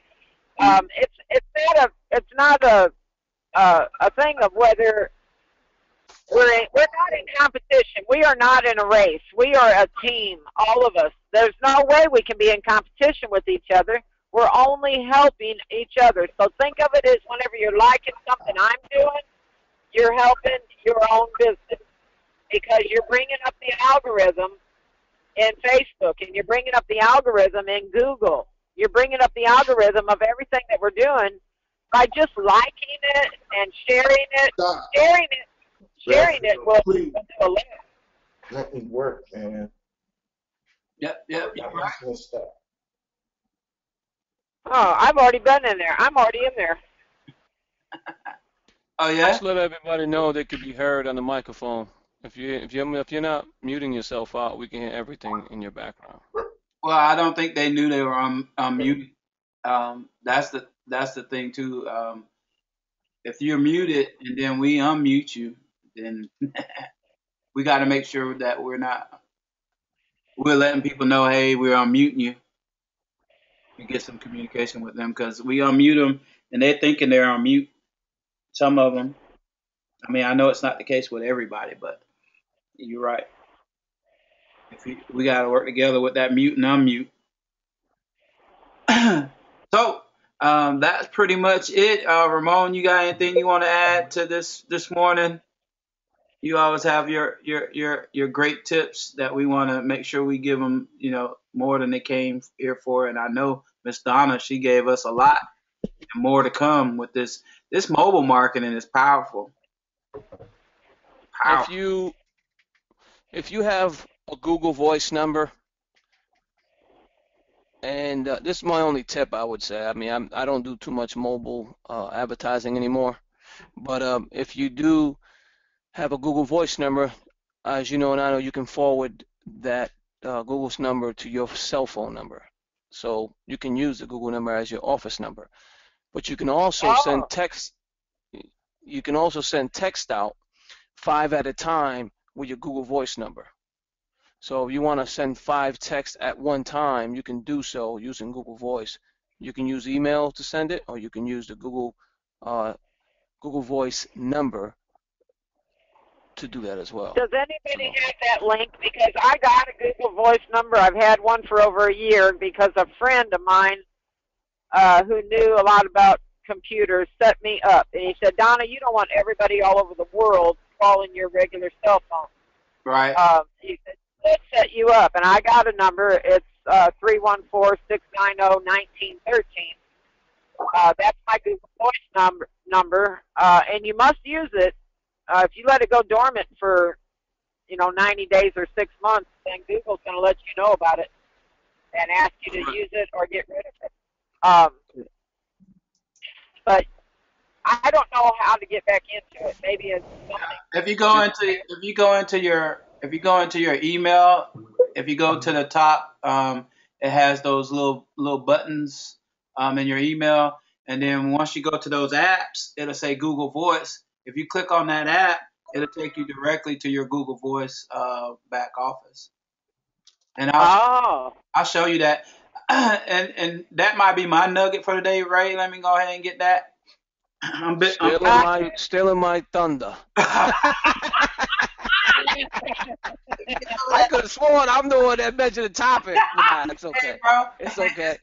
It's not a thing of whether we're not in competition. We are not in a race. We are a team, all of us. There's no way we can be in competition with each other. We're only helping each other. So think of it as whenever you're liking something I'm doing, you're helping your own business because you're bringing up the algorithm in Facebook and you're bringing up the algorithm in Google. You're bringing up the algorithm of everything that we're doing by just liking it and sharing it. Sharing it will do a lot. Let me work, man. Yep. Oh, I've already been in there. I'm already in there. Oh yeah. Just let everybody know they could be heard on the microphone. If you're not muting yourself out, we can hear everything in your background. Well, I don't think they knew they were on mute. That's the thing too. If you're muted and then we unmute you, then we got to make sure that we're letting people know, hey, we're unmuting you. And get some communication with them because we unmute them and they're thinking they're on mute. Some of them. I mean, I know it's not the case with everybody, but you're right. We got to work together with that mute and unmute. So that's pretty much it. Ramon, you got anything you want to add to this morning? You always have your great tips that we want to make sure we give them, more than they came here for. And I know Miss Donna, she gave us a lot and more to come with this. This mobile marketing is powerful. If you have a Google Voice number, and this is my only tip, I would say. I mean, I don't do too much mobile advertising anymore, but if you do have a Google Voice number, as you know, and I know, you can forward that Google's number to your cell phone number. So you can use the Google number as your office number. But you can also send Oh, text. You can also send text out 5 at a time with your Google Voice number. So if you want to send 5 texts at one time, you can do so using Google Voice. You can use email to send it, or you can use the Google Voice number to do that as well. does anybody So have that link? Because I got a Google Voice number. I've had one for over a year because a friend of mine who knew a lot about computers set me up. And he said, Donna, you don't want everybody all over the world calling your regular cell phone. Right. He said, let's set you up. And I got a number. It's 314-690-1913. That's my Google Voice number. And you must use it. If you let it go dormant for, 90 days or 6 months, then Google's going to let you know about it and ask you to use it or get rid of it. But I don't know how to get back into it. Maybe it's something. If you go into your email, if you go to the top, it has those little buttons in your email, and then once you go to those apps, it'll say Google Voice. If you click on that app, it'll take you directly to your Google Voice back office, and I'll show you that. And that might be my nugget for today, Ray. Let me go ahead and get that. stealing my thunder. I could have sworn I'm the one that mentioned the topic. Nah, it's okay. Hey, bro. It's okay.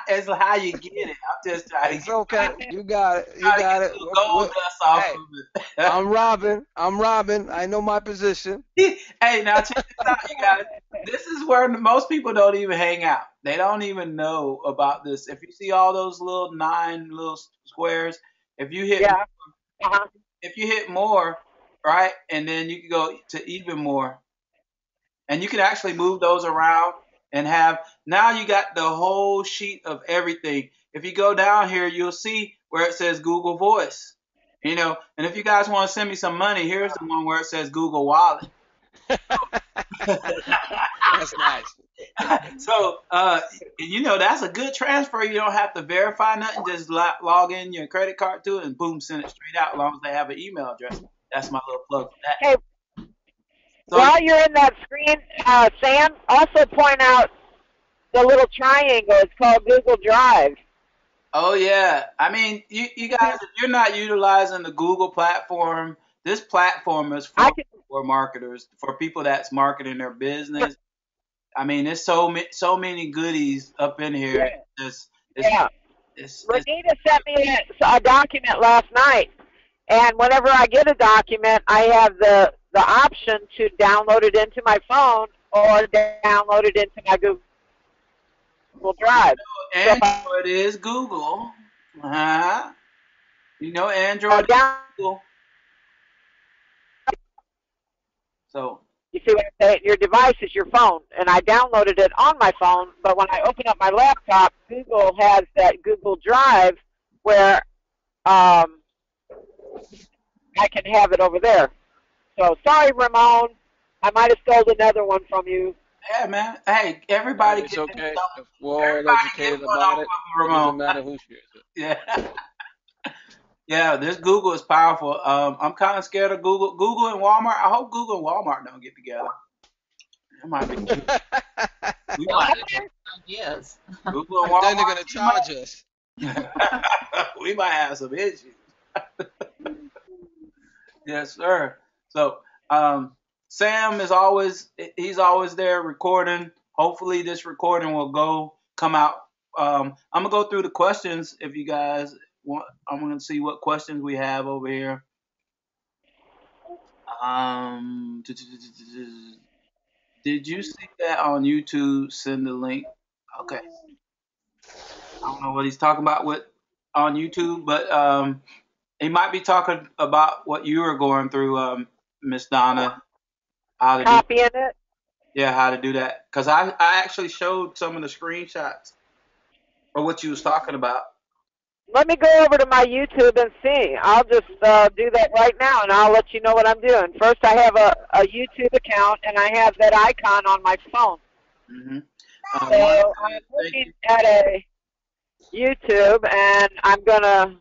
It's how you get it. I'm just trying to It's okay. You got it. You trying to got get it. some gold dust off Hey, of it. I'm Robin. I know my position. Hey, now check this out, you guys. This is where most people don't even hang out. They don't even know about this. If you see all those little 9 little squares, if you hit if you hit more, right, and then you can go to even more, and you can actually move those around and have now you got the whole sheet of everything. If you go down here, you'll see where it says Google Voice. And if you guys want to send me some money, here's the one where it says Google Wallet. That's nice. So, that's a good transfer. You don't have to verify nothing. Just log in your credit card to it and boom, send it straight out as long as they have an email address. That's my little plug for that. Hey, So, while you're in that screen, Sam, also point out the little triangle. It's called Google Drive. oh yeah. I mean, you guys, if you're not utilizing the Google platform, this platform is for marketers, for people that's marketing their business. I mean, there's so many goodies up in here. It's Renita sent me a document last night, and whenever I get a document, I have the option to download it into my phone or download it into my Google Drive. Android is Google. Android is Google. So You see what I'm saying? Your device is your phone, and I downloaded it on my phone, but when I open up my laptop, Google has that Google Drive where I can have it over there. So sorry, Ramon. I might have stolen another one from you. yeah, man. Hey, everybody It's get okay. some- If we're all everybody educated get one about off it, of it Ramon. doesn't matter who shares it. Yeah. Yeah, this Google is powerful. I'm kind of scared of Google. Google and Walmart. I hope Google and Walmart don't get together. It might be. We Well, might, ideas. Google and Walmart. Then they're gonna charge us. We might have some issues. Yes, sir. So, Sam is he's always there recording. Hopefully this recording will come out. I'm gonna go through the questions if you guys want. I'm gonna see what questions we have over here. Did you see that on YouTube? Send the link. Okay. I don't know what he's talking about on YouTube, but he might be talking about what you were going through, Miss Donna. How to Copying it? how to do that. Because I actually showed some of the screenshots of what you was talking about. Let me go over to my YouTube and see. I'll just do that right now, and I'll let you know what I'm doing. First, I have a YouTube account, and I have that icon on my phone. Mm-hmm. So I'm looking at a YouTube, and I'm going to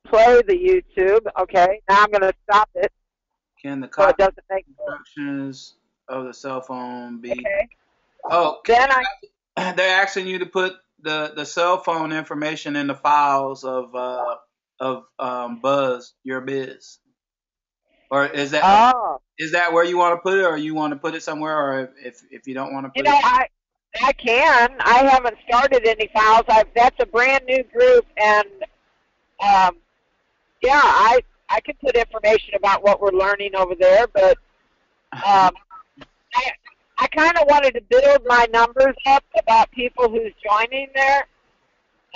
play the YouTube. Okay, now I'm going to stop it Can the so it copy doesn't make instructions of the cell phone be? Okay. Oh, Then they're asking you to put the cell phone information in the files of Buzz Your Biz, or is that where you want to put it, or you want to put it somewhere, or if you don't want to you put know, it? I can. I haven't started any files. That's a brand new group, and yeah, I can put information about what we're learning over there, but I I kind of wanted to build my numbers up about people who's joining there.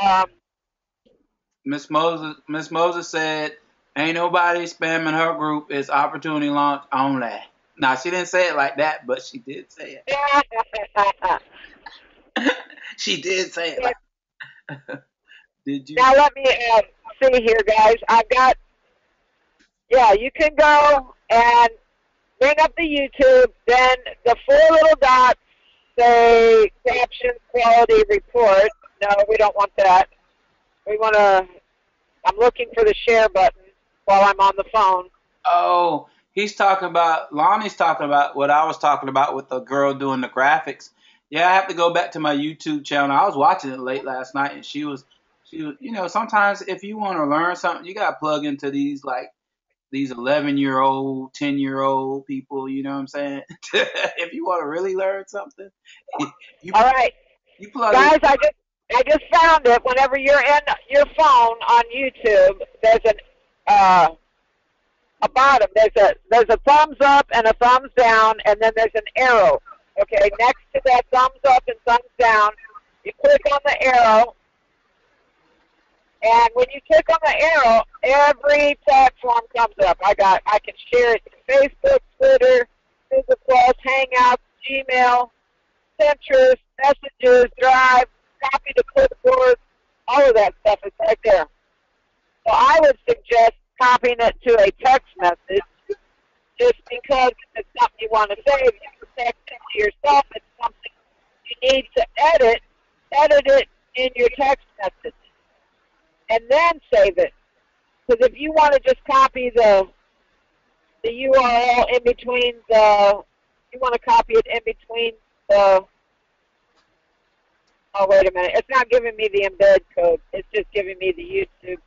Um, Miss Moses said, "Ain't nobody spamming her group. It's opportunity launch only." Now she didn't say it like that, but she did say it. She did say it like. Did you? Now let me see here, guys. I've got, yeah, you can go and bring up the YouTube. Then the four little dots say caption quality report. No, we don't want that. We want to, I'm looking for the share button while I'm on the phone. Oh, Lonnie's talking about what I was talking about with the girl doing the graphics. Yeah, I have to go back to my YouTube channel. I was watching it late last night, and she was, sometimes if you want to learn something, you got to plug into these 11-year-old, 10-year-old people, you know what I'm saying? If you want to really learn something, you, All right, you plug guys, in. I just found it. Whenever you're in your phone on YouTube, there's a bottom. There's a thumbs up and a thumbs down, and then there's an arrow. Okay, next to that thumbs up and thumbs down, you click on the arrow, and when you click on the arrow, every platform comes up. I can share it to Facebook, Twitter, Google Plus, Hangouts, Gmail, Pinterest, Messages, Drive, copy to clipboard, all of that stuff is right there. So I would suggest copying it to a text message, just because if it's something you want to save, you can text it to yourself. It's something you need to edit it in your text message, and then save it. Because if you want to just copy the URL in between you want to copy it in between the, oh, wait a minute, it's not giving me the embed code. It's just giving me the YouTube.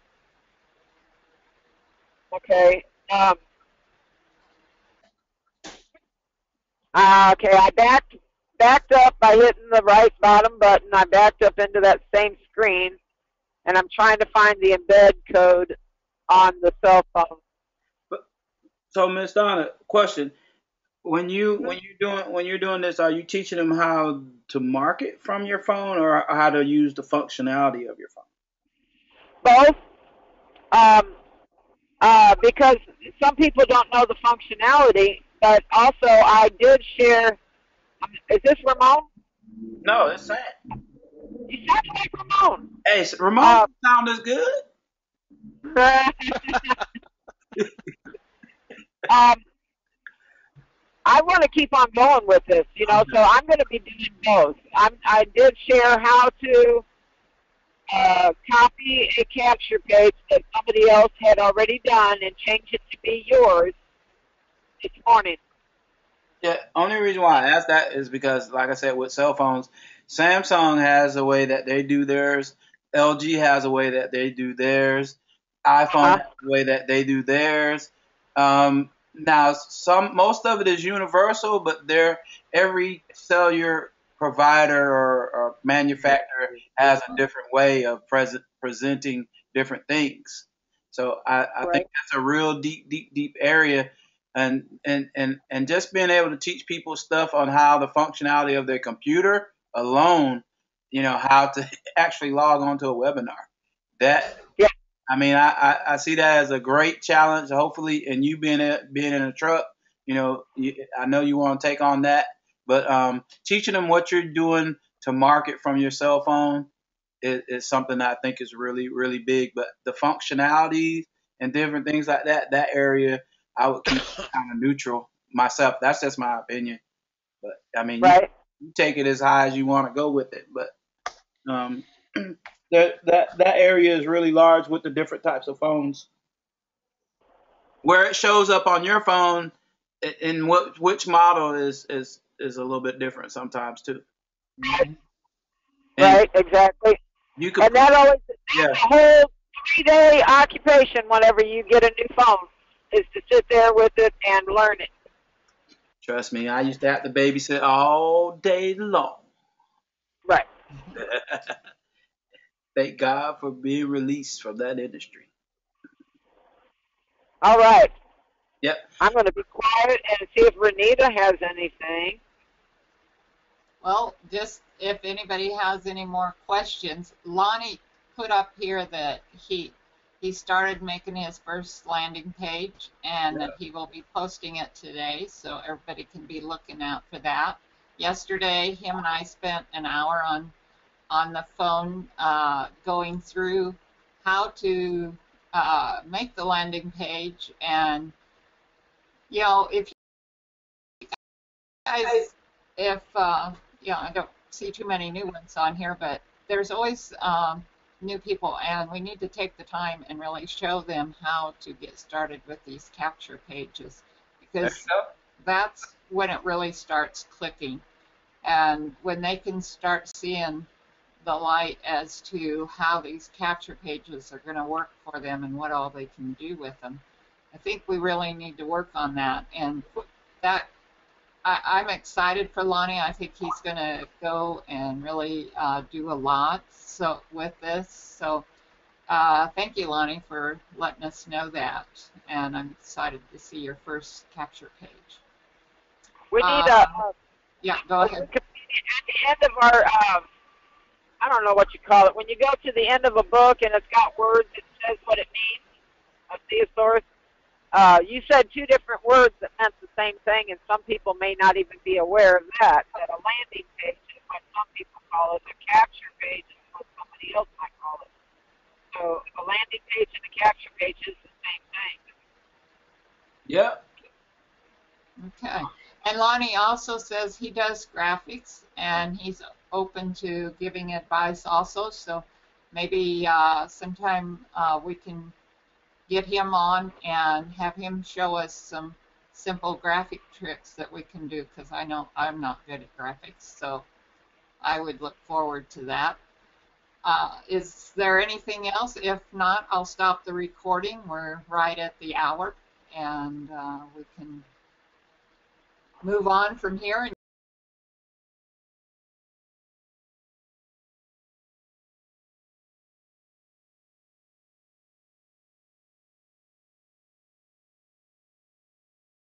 Okay. Okay, I backed up by hitting the right bottom button. I backed up into that same screen, and I'm trying to find the embed code on the cell phone. So, Miss Donna, question: when you're doing this, are you teaching them how to market from your phone, or how to use the functionality of your phone? Both, because some people don't know the functionality, but also I did share. Is this Ramon? No, it's sad. You sound like Ramon. Hey, Ramon sound as good. I want to keep on going with this, so I'm going to be doing both. I did share how to copy a capture page that somebody else had already done and change it to be yours this morning. Yeah, only reason why I asked that is because, like I said, with cell phones, Samsung has a way that they do theirs. LG has a way that they do theirs. iPhone has a way that they do theirs. Now, most of it is universal, but every cellular provider or manufacturer has a different way of presenting different things. So I think that's a real deep area, and just being able to teach people stuff on how the functionality of their computer alone, how to actually log on to a webinar. That Yeah. I mean, I see that as a great challenge. Hopefully, and you being in a truck, I know you want to take on that. But teaching them what you're doing to market from your cell phone is something that I think is really, really big. But the functionalities and different things like that, that area, I would keep kind of neutral myself. That's just my opinion. But I mean, Right. you take it as high as you want to go with it. But um, that area is really large with the different types of phones. Where it shows up on your phone, in which model is a little bit different sometimes too. Mhm. And Right. Exactly. you could And put, that's yeah, a whole 3-day occupation whenever you get a new phone, is to sit there with it and learn it. trust me, I used to have to babysit all day long. Right. Thank God for being released from that industry. All right. Yep. I'm going to be quiet and see if Renita has anything. Well, just if anybody has any more questions, Lonnie put up here that he started making his first landing page and that he will be posting it today, so everybody can be looking out for that. Yesterday, him and I spent an hour on the phone going through how to make the landing page, and you know, if you guys, if I don't see too many new ones on here, but there's always new people, and we need to take the time and really show them how to get started with these capture pages, There because you go. that's when it really starts clicking, and when they can start seeing the light as to how these capture pages are going to work for them and what all they can do with them. I think we really need to work on that, and that I'm excited for Lonnie. I think he's going to go and really do a lot with this. So thank you, Lonnie, for letting us know that. And I'm excited to see your first capture page. We need Yeah, go ahead. at the end of our, I don't know what you call it, when you go to the end of a book and it's got words, it says what it means, a thesaurus. You said two different words that meant the same thing, and some people may not even be aware of that. That a landing page is what some people call it, a capture page is what somebody else might call it. So a landing page and a capture page is the same thing. Yep. Okay. And Lonnie also says he does graphics, and he's open to giving advice also. So maybe sometime we can get him on and have him show us some simple graphic tricks that we can do, because I know I'm not good at graphics, so I would look forward to that. Is there anything else? If not, I'll stop the recording. We're right at the hour, and we can move on from here. And